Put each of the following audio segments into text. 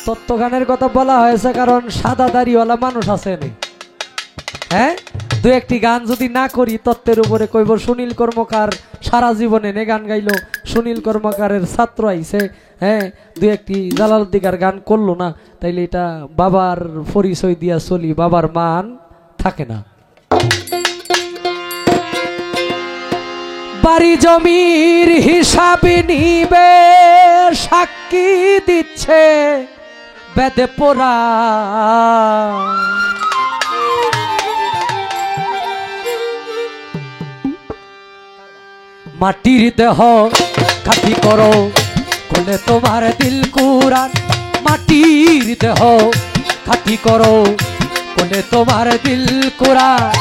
তত্ত্ব গানের কথা বলা হয়েছে কারণ সাদা দাড়িওয়ালা মানুষ আছে নি। হ্যাঁ, দু একটি গান যদি না করি তত্ত্বের উপরে কইব সুনীল কর্মকার সারা জীবনে নে গান গাইলো, সুনীল কর্মকারের ছাত্র আইছে, হ্যাঁ দু একটি জালালউদ্দিকার গান করলো না, তাইলে এটা বাবার পরিচয় দিয়া চলি, বাবার মান থাকে না। বাড়ি জমির হিসাব নিবে সাক্ষী দিচ্ছে বেদে পোড়া, মাটির দেহ খাটি করো কোলে তোমার দিল কুরান, মাটির দেহ খাটি করো কোলে তোমার দিল কুরান।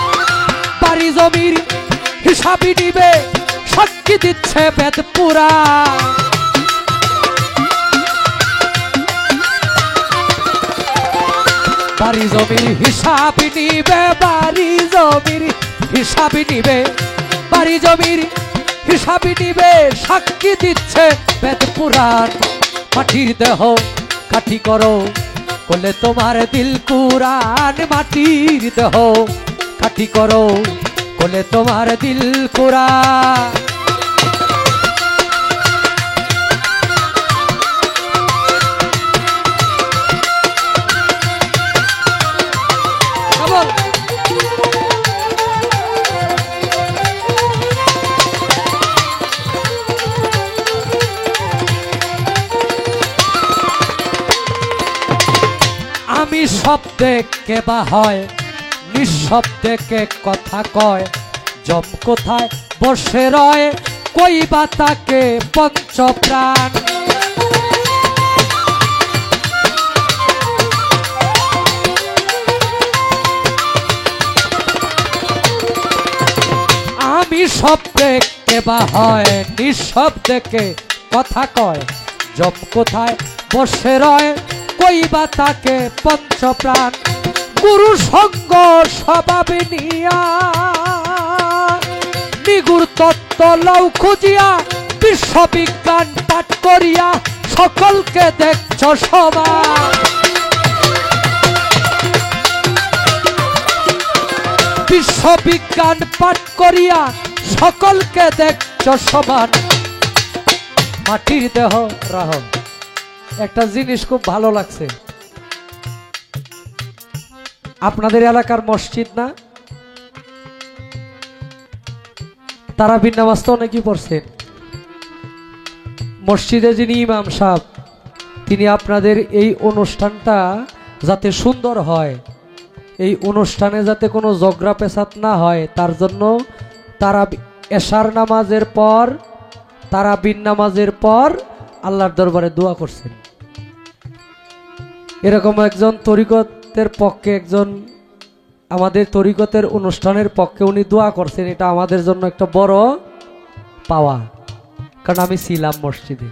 বাড়ি জমির হিসাবই নিবে সাক্ষী দিচ্ছে বেদ পুরাণ, বাড়ি জমির হিসাবই নিবে, বাড়ি জমির হিসাবই নিবে, বাড়ি জমির হিসাবই নিবে সাক্ষী দিচ্ছে বেদ পুরাণ। মাটির দেহ খাটি করো কোলে তোমার দিল কুরান, মাটির দেহ খাটি করো কোলে তোমার দিল কুরান। আমি শব্দে কেবা হয় নিঃশব্দে কে কথা কয়, জম কোথায় বসে রয় কইবা তাকে পঞ্চপ্রাণ। আমি শব্দে কেবা হয় নিঃশব্দে কে কথা কয়, জম কোথায় বসে রয় কইবা তাকে পঞ্চপ্রাণ। গুরু সঙ্গ স্বভাবে নিয়া নিগুর তত্ত্ব লও খুঁজিয়া, বিশ্ববিজ্ঞান পাঠ করিয়া সকলকে দেখছ সমান। বিশ্ববিজ্ঞান পাঠ করিয়া সকলকে দেখছ সমান। মাটির দেহ রাহ, একটা জিনিস খুব ভালো লাগছে, আপনাদের এলাকার মসজিদ না, তারাবির নামাজ তো অনেকেই পড়ছেন। মসজিদে যিনি ইমাম সাহেব, তিনি আপনাদের এই অনুষ্ঠানটা যাতে সুন্দর হয়, এই অনুষ্ঠানে যাতে কোনো ঝগড়া পেশাদ না হয়, তার জন্য তারা এশার নামাজের পর, তারাবির নামাজের পর আল্লাহর দরবারে দোয়া করছেন। এরকম একজন তরিকতের পক্ষে, একজন আমাদের তরিকতের অনুষ্ঠানের পক্ষে উনি দোয়া করছেন, এটা আমাদের জন্য একটা বড় পাওয়া। কারণ আমি ছিলাম মসজিদে,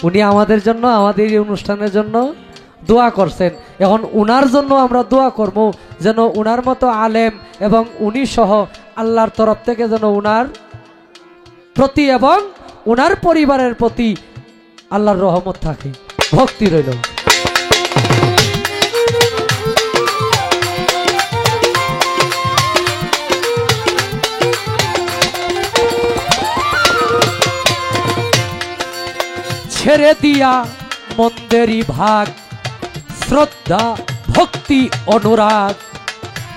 উনি আমাদের জন্য, আমাদের এই অনুষ্ঠানের জন্য দোয়া করছেন। এখন উনার জন্য আমরা দোয়া করব যেন উনার মতো আলেম এবং উনি সহ আল্লাহর তরফ থেকে যেন উনার প্রতি এবং উনার পরিবারের প্রতি আল্লাহর রহমত থাকে, ভক্তি রইল। ছেড়ে দিয়া মন্দেরই ভাগ, শ্রদ্ধা ভক্তি অনুরাগ,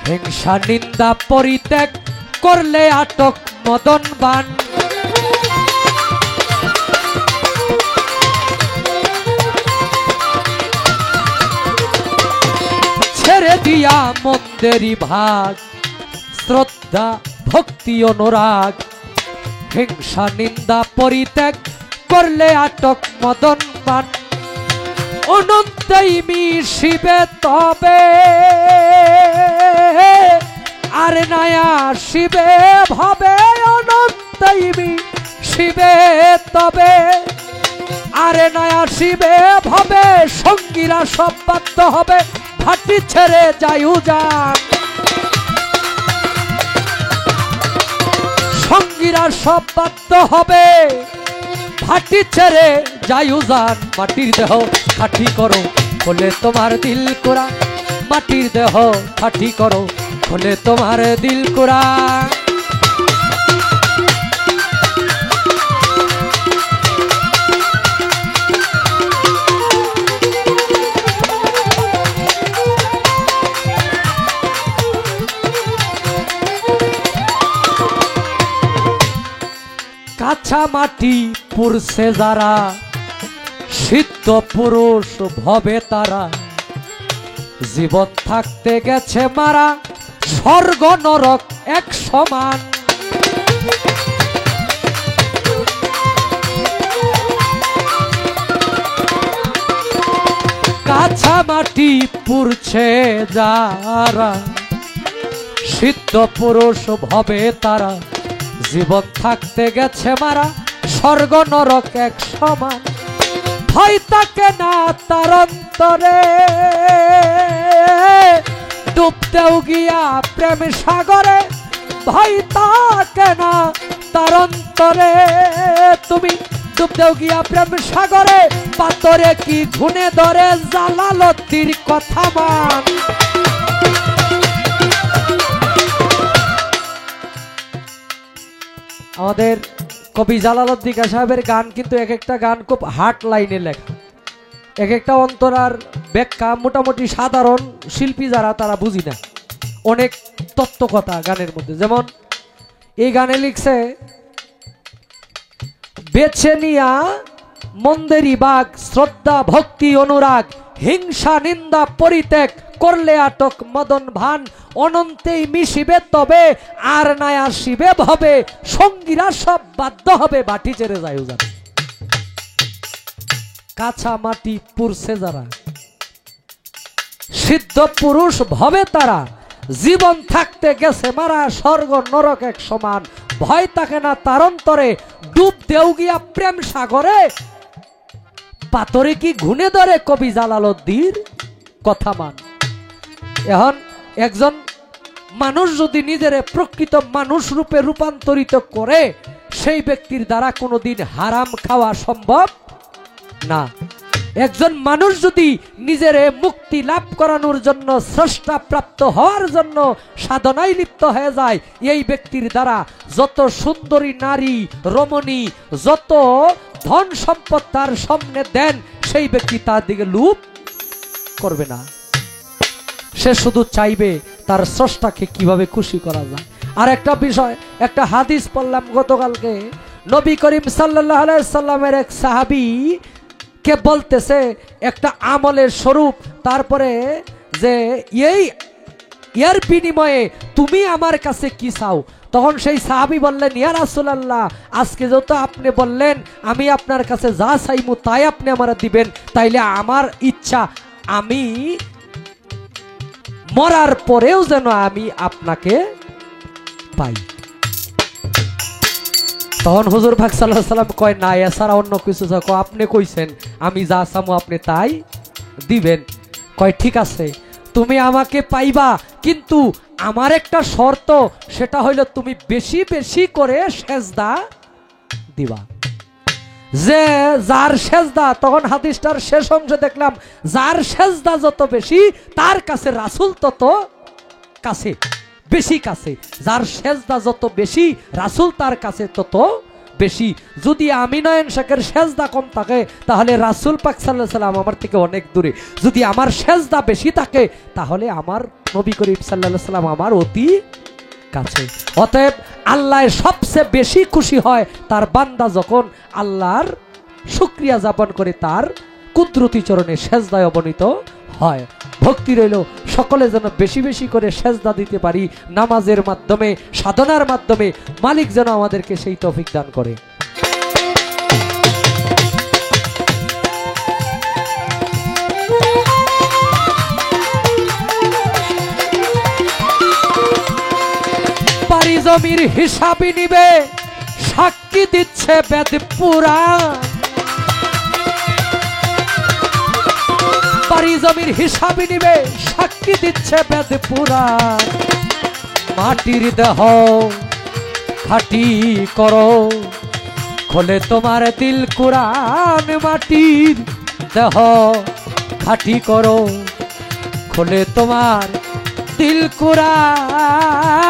হিংসা নিন্দা পরিত্যাগ করলে আটক মদনবান। ছেড়ে দিয়া মন্দেরই ভাগ, শ্রদ্ধা ভক্তি অনুরাগ, হিংসা নিন্দা পরিত্যাগ করলে আটক মদনবান। অনন্তই মিশিবে তবে আর নায়া শিবে ভাবে, অনন্তই মিশিবে তবে আর নায়া শিবে ভাবে, সঙ্গীরা সব বাধ্য হবে ভাটি ছেড়ে যাইউ যান। সঙ্গীরা সব বাধ্য হবে ভাটি ছেড়ে যাইউ যান। মাটির দেহ খাটি করো খোলে তোমার দিল কোরা, মাটির দেহ খাটি করো, খোলে তোমার দিল কোরা। কাঁচা মাটি পুরছে যারা, সিদ্ধ পুরুষ ভবে তারা, জীবন থাকতে গেছে মারা, স্বর্গ নরক এক সমান। কাঁচা মাটি পুরছে যারা, সিদ্ধ পুরুষ ভবে তারা, জীবন থাকতে গেছে মারা, স্বর্গ নরক এক সমান। ভয় থাকে না তার অন্তরে, ডুবতেও গিয়া প্রেম সাগরে, ভয় থাকে না তার অন্তরে। তুমি ডুবতেও গিয়া প্রেম সাগরে, পাতরে কি ঘুনে ধরে জালালতির কথা মান। আমাদের কবি জালালউদ্দিন সাহেবের গান কিন্তু এক একটা গান খুব হার্ট লাইনে লেখা, এক একটা অন্তরার ব্যাখ্যা মোটামুটি সাধারণ শিল্পী যারা তারা বুঝি না, অনেক তত্ত্বকথা গানের মধ্যে। যেমন এই গানে লিখছে, বেছে নিয়া মন্দেরি বাগ, শ্রদ্ধা ভক্তি অনুরাগ, হিংসা নিন্দা পরিত্যাগ করলে আটক মদন ভান, অনন্তেই মিশিবে তবে আর নাই আসিবে ভবে, সঙ্গীরা সব বাধ্য হবে বাটি ছেড়ে যায় যাবে। কাঁচা মাটি পুরছে যারা, সিদ্ধ পুরুষ ভবে তারা, জীবন থাকতে গেছে মারা, স্বর্গ নরক এক সমান। ভয় থাকে না তার অন্তরে, ডুব দেও গিয়া প্রেম সাগরে, পাতরে কি ঘুনে ধরে কবি জালালউদ্দিন কথা মান। এখন একজন মানুষ যদি নিজের প্রকৃত মানুষ রূপে রূপান্তরিত করে, সেই ব্যক্তির দ্বারা কোনোদিন হারাম খাওয়া সম্ভব না। একজন মানুষ যদি নিজের মুক্তি লাভ করানোর জন্য, স্রষ্টা প্রাপ্ত হওয়ার জন্য সাধনায় লিপ্ত হয়ে যায়, এই ব্যক্তির দ্বারা যত সুন্দরী নারী রমণী, যত ধন সম্পদ তার সামনে দেন, সেই ব্যক্তি তার দিকে লোভ করবে না। সে শুধু চাইবে তার স্রষ্টাকে কিভাবে খুশি করা যায়। আর একটা বিষয়, একটা হাদিস পড়লাম গতকালকে, নবী করিম সাল্লাল্লাহু আলাইহি সাল্লামের এক সাহাবী কে বলতেছে একটা আমলের স্বরূপ, তারপরে যে এর বিনিময়ে তুমি আমার কাছে কি চাও। তখন সেই সাহাবী বললেন, ইয়া রাসূলুল্লাহ, আজকে যত আপনি বললেন আমি আপনার কাছে যা চাইমু তাই আপনি আমার দিবেন, তাইলে আমার ইচ্ছা আমি মরার পরেও যেন আমি আপনাকে পাই। তখন হুজুর পাক সাল্লাল্লাহু আলাইহি সাল্লাম কয়, না এছাড়া অন্য কিছু চাও? আপনি কইছেন আমি যা চামু আপনি তাই দিবেন। কয় ঠিক আছে, তুমি আমাকে পাইবা, কিন্তু আমার একটা শর্ত, সেটা হইল তুমি বেশি বেশি করে সেজদা দিবা। যে যার সেজদা, তখন হাদিসটার শেষ অংশে দেখলাম, যার সেজদা যত বেশি তার কাছে রাসূল তত কাছে, বেশি কাছে। যার সেজদা যত বেশি রাসূল তার কাছে তত বেশি। যদি আমি নয়ন শেখের সেজদা কম থাকে, তাহলে রাসূল পাক সাল্লাল্লাহু আলাইহি সাল্লাম আমার থেকে অনেক দূরে। যদি আমার সেজদা বেশি থাকে, তাহলে আমার নবী করিম সাল্লাল্লাহু আলাইহি সাল্লাম আমার অতি কাছে। অতএব আল্লাহ সবচেয়ে বেশি খুশি হয় তার বান্দা যখন আল্লাহর শুকরিয়া যাপন করে, তার কুদরতি চরণে সেজদায় অবনীত হয়। ভক্তি রইল সকলে যেন বেশি বেশি করে সেজদা দিতে পারি, নামাজের মাধ্যমে, সাধনার মাধ্যমে। মালিক যেন আমাদেরকে সেই তৌফিক দান করে। পারি জমির হিসাবই নিবে, সাক্ষী দিচ্ছে বেদ পুরাণ। পারি জমির হিসাবই নিবে, সাক্ষী দিচ্ছে বেদ পুরাণ। মাটির দেহ খাটি করো, খোলে তোমার দিল কুরআন। মাটির দেহ খাঁটি করো খোলে তোমার দিল কুরআন